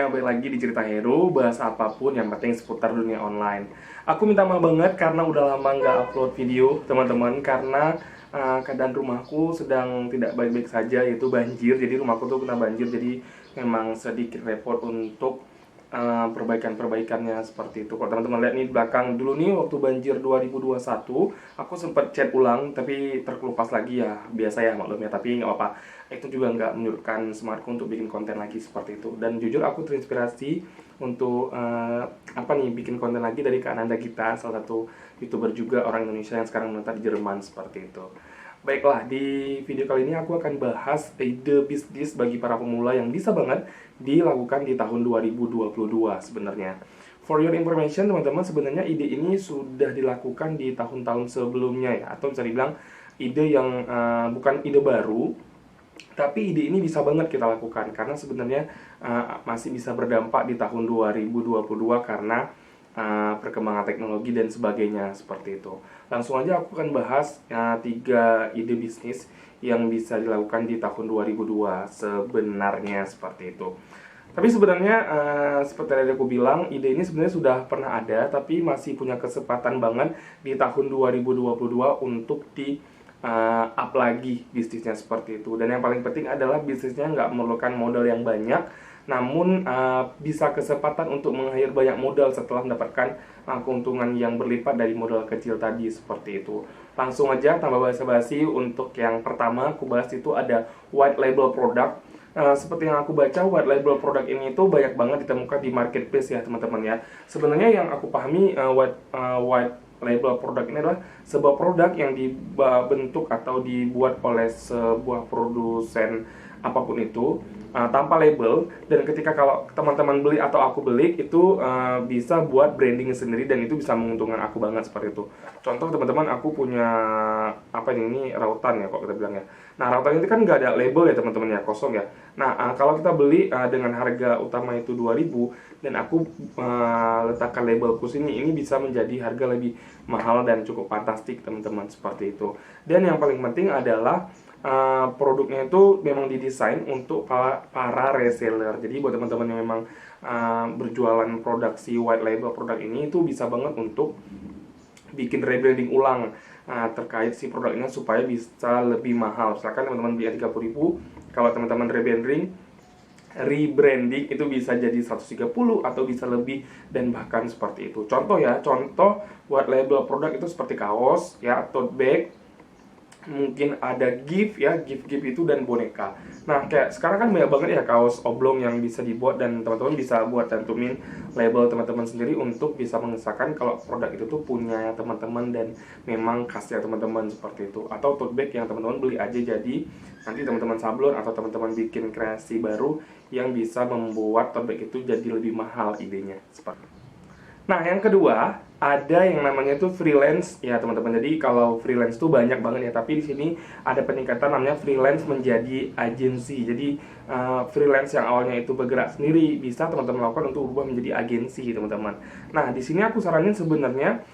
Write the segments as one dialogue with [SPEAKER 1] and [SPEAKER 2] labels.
[SPEAKER 1] semuanya, balik lagi di Cerita Hero, bahas apapun yang penting seputar dunia online. Aku minta maaf banget karena udah lama nggak upload video, teman-teman, karena keadaan rumahku sedang tidak baik-baik saja, yaitu banjir. Jadi rumahku tuh kena banjir, jadi memang sedikit repot untuk perbaikan-perbaikannya seperti itu. Kalau teman-teman lihat nih di belakang dulu nih, waktu banjir 2021 aku sempat chat ulang tapi terkelupas lagi, ya biasa ya maklumnya, tapi nggak apa-apa. Itu juga nggak menyurutkan semangatku untuk bikin konten lagi seperti itu. Dan jujur aku terinspirasi untuk bikin konten lagi dari Kak Nanda Gita, salah satu YouTuber juga orang Indonesia yang sekarang menetap di Jerman seperti itu. Baiklah, di video kali ini aku akan bahas ide bisnis bagi para pemula yang bisa banget dilakukan di tahun 2022 sebenarnya. For your information, teman-teman, sebenarnya ide ini sudah dilakukan di tahun-tahun sebelumnya ya, atau bisa dibilang ide yang bukan ide baru, tapi ide ini bisa banget kita lakukan karena sebenarnya masih bisa berdampak di tahun 2022 karena perkembangan teknologi dan sebagainya seperti itu. Langsung aja aku akan bahas 3 ide bisnis yang bisa dilakukan di tahun 2002 sebenarnya seperti itu. Tapi sebenarnya seperti yang aku bilang, ide ini sebenarnya sudah pernah ada, tapi masih punya kesempatan banget di tahun 2022 untuk di up lagi bisnisnya seperti itu. Dan yang paling penting adalah bisnisnya nggak memerlukan modal yang banyak, namun bisa kesempatan untuk meng-hire banyak modal setelah mendapatkan keuntungan yang berlipat dari modal kecil tadi seperti itu. Langsung aja tambah basa-basi, untuk yang pertama aku bahas itu ada white label product. Seperti yang aku baca, white label product ini itu banyak banget ditemukan di marketplace ya teman-teman ya. Sebenarnya yang aku pahami, white label product ini adalah sebuah produk yang dibentuk atau dibuat oleh sebuah produsen apapun itu tanpa label, dan ketika kalau teman-teman beli atau aku beli itu bisa buat branding sendiri dan itu bisa menguntungkan aku banget seperti itu. Contoh teman-teman, aku punya ini rautan ya kok kita bilang ya. Nah, rautan itu kan nggak ada label ya teman-teman ya, kosong ya. Nah, kalau kita beli dengan harga utama itu 2000 dan aku letakkan labelku sini, ini bisa menjadi harga lebih mahal dan cukup fantastik teman-teman seperti itu. Dan yang paling penting adalah produknya itu memang didesain untuk para reseller. Jadi buat teman-teman yang memang berjualan produksi white label produk ini, itu bisa banget untuk bikin rebranding ulang terkait si produknya supaya bisa lebih mahal. Misalkan teman-teman beli 30.000, kalau teman-teman rebranding itu bisa jadi 130 atau bisa lebih dan bahkan seperti itu. Contoh white label produk itu seperti kaos ya, tote bag, mungkin ada gift itu dan boneka. Nah, kayak sekarang kan banyak banget ya kaos oblong yang bisa dibuat, dan teman-teman bisa buat cantumin label teman-teman sendiri untuk bisa mengesahkan kalau produk itu tuh punya teman-teman dan memang khasnya teman-teman seperti itu. Atau tote bag yang teman-teman beli aja, jadi nanti teman-teman sablon atau teman-teman bikin kreasi baru yang bisa membuat tote bag itu jadi lebih mahal idenya seperti itu. Nah, yang kedua ada yang namanya tuh freelance ya teman-teman. Jadi kalau freelance tuh banyak banget ya, tapi di sini ada peningkatan namanya freelance menjadi agensi. Jadi freelance yang awalnya itu bergerak sendiri bisa teman-teman lakukan untuk berubah menjadi agensi teman-teman. Nah, di sini aku saranin sebenarnya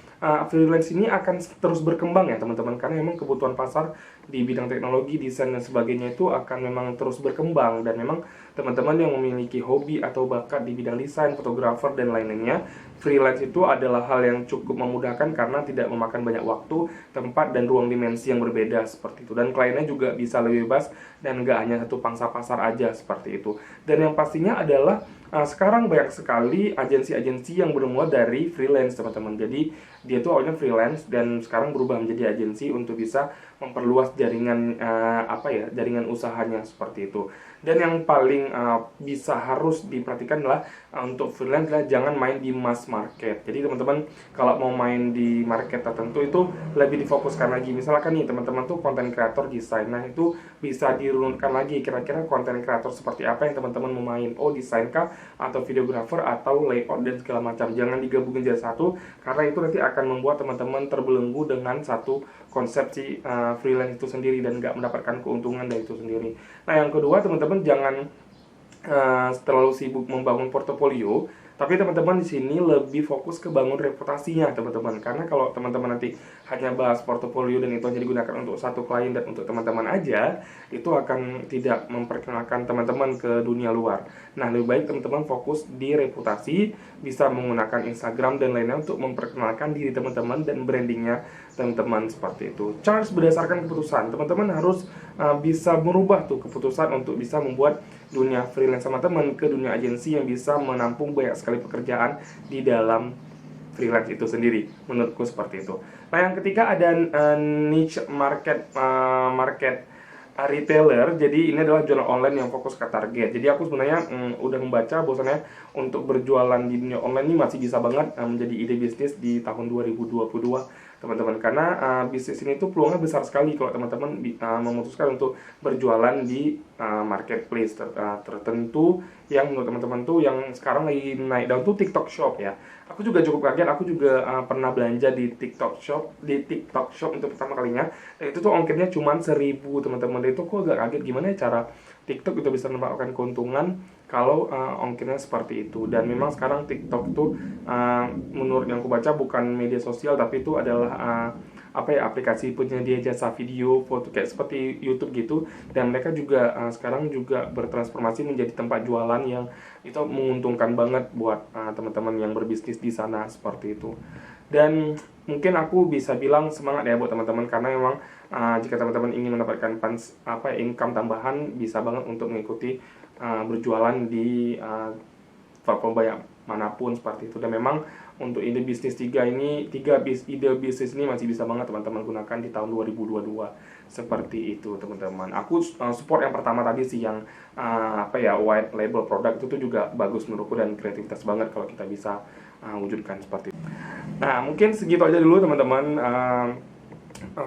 [SPEAKER 1] freelance ini akan terus berkembang ya teman-teman, karena memang kebutuhan pasar di bidang teknologi, desain dan sebagainya itu akan memang terus berkembang, dan memang teman-teman yang memiliki hobi atau bakat di bidang desain, fotografer dan lain-lainnya, freelance itu adalah hal yang cukup memudahkan karena tidak memakan banyak waktu, tempat dan ruang dimensi yang berbeda seperti itu, dan kliennya juga bisa lebih bebas dan nggak hanya satu pangsa pasar aja seperti itu. Dan yang pastinya adalah sekarang banyak sekali agensi-agensi yang bermula dari freelance teman-teman. Jadi dia tuh awalnya freelance dan sekarang berubah menjadi agensi untuk bisa memperluas jaringan jaringan usahanya seperti itu. Dan yang paling bisa harus diperhatikan adalah untuk freelance adalah jangan main di mass market. Jadi teman-teman kalau mau main di market tertentu itu lebih difokuskan lagi. Misalkan nih teman-teman tuh konten kreator desain, nah itu bisa dirunutkan lagi kira-kira konten kreator seperti apa yang teman-teman mau main. Oh, desain kah, atau videographer, atau layout dan segala macam. Jangan digabungin jadi satu, karena itu nanti akan membuat teman-teman terbelenggu dengan satu konsepsi freelance itu sendiri dan nggak mendapatkan keuntungan dari itu sendiri. Nah, yang kedua teman-teman jangan terlalu sibuk membangun portofolio Tapi teman-teman di sini lebih fokus ke bangun reputasinya teman-teman. Karena kalau teman-teman nanti hanya bahas portofolio dan itu hanya digunakan untuk satu klien dan untuk teman-teman aja, itu akan tidak memperkenalkan teman-teman ke dunia luar. Nah, lebih baik teman-teman fokus di reputasi, bisa menggunakan Instagram dan lainnya untuk memperkenalkan diri teman-teman dan brandingnya teman-teman seperti itu. Charge berdasarkan keputusan. Teman-teman harus bisa merubah tuh keputusan untuk bisa membuat dunia freelance sama teman ke dunia agensi yang bisa menampung banyak sekali pekerjaan di dalam freelance itu sendiri. Menurutku seperti itu. Nah, yang ketiga ada niche market retailer. Jadi ini adalah jualan online yang fokus ke target. Jadi aku sebenarnya udah membaca bahwasannya untuk berjualan di dunia online ini masih bisa banget menjadi ide bisnis di tahun 2022 teman-teman, karena bisnis ini tuh peluangnya besar sekali kalau teman-teman memutuskan untuk berjualan di marketplace tertentu yang menurut teman-teman tuh yang sekarang lagi naik daun tuh TikTok Shop ya. Aku juga cukup kaget, aku juga pernah belanja di TikTok Shop untuk pertama kalinya. Dan itu tuh ongkirnya cuma 1.000 teman-teman. Itu kok agak kaget gimana ya cara TikTok itu bisa mendapatkan keuntungan kalau ongkirnya seperti itu. Dan memang sekarang TikTok tuh menurut yang aku baca bukan media sosial, tapi itu adalah aplikasi penyedia jasa video foto kayak seperti YouTube gitu. Dan mereka juga sekarang juga bertransformasi menjadi tempat jualan yang itu menguntungkan banget buat teman-teman yang berbisnis di sana seperti itu. Dan mungkin aku bisa bilang semangat ya buat teman-teman, karena memang jika teman-teman ingin mendapatkan income tambahan, bisa banget untuk mengikuti berjualan di platform banyak manapun seperti itu. Dan memang untuk ide bisnis ide bisnis ini masih bisa banget teman-teman gunakan di tahun 2022 seperti itu teman-teman. Aku support yang pertama tadi sih, yang white label product itu tuh juga bagus menurutku dan kreativitas banget kalau kita bisa wujudkan seperti itu. Nah, mungkin segitu aja dulu teman-teman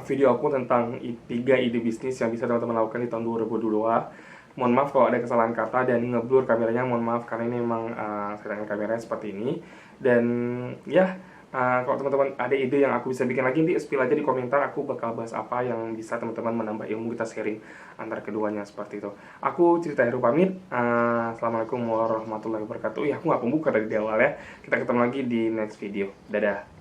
[SPEAKER 1] video aku tentang 3 ide bisnis yang bisa teman-teman lakukan di tahun 2022. Mohon maaf kalau ada kesalahan kata dan ngeblur kameranya, mohon maaf karena ini memang setangan kameranya seperti ini. Dan ya, kalau teman-teman ada ide yang aku bisa bikin lagi, nanti spill aja di komentar, aku bakal bahas apa yang bisa teman-teman menambah ilmu, kita sharing antar keduanya seperti itu. Aku Cerita Heru pamit. Assalamualaikum warahmatullahi wabarakatuh. Ya, aku nggak pembuka dari awal ya. Kita ketemu lagi di next video. Dadah.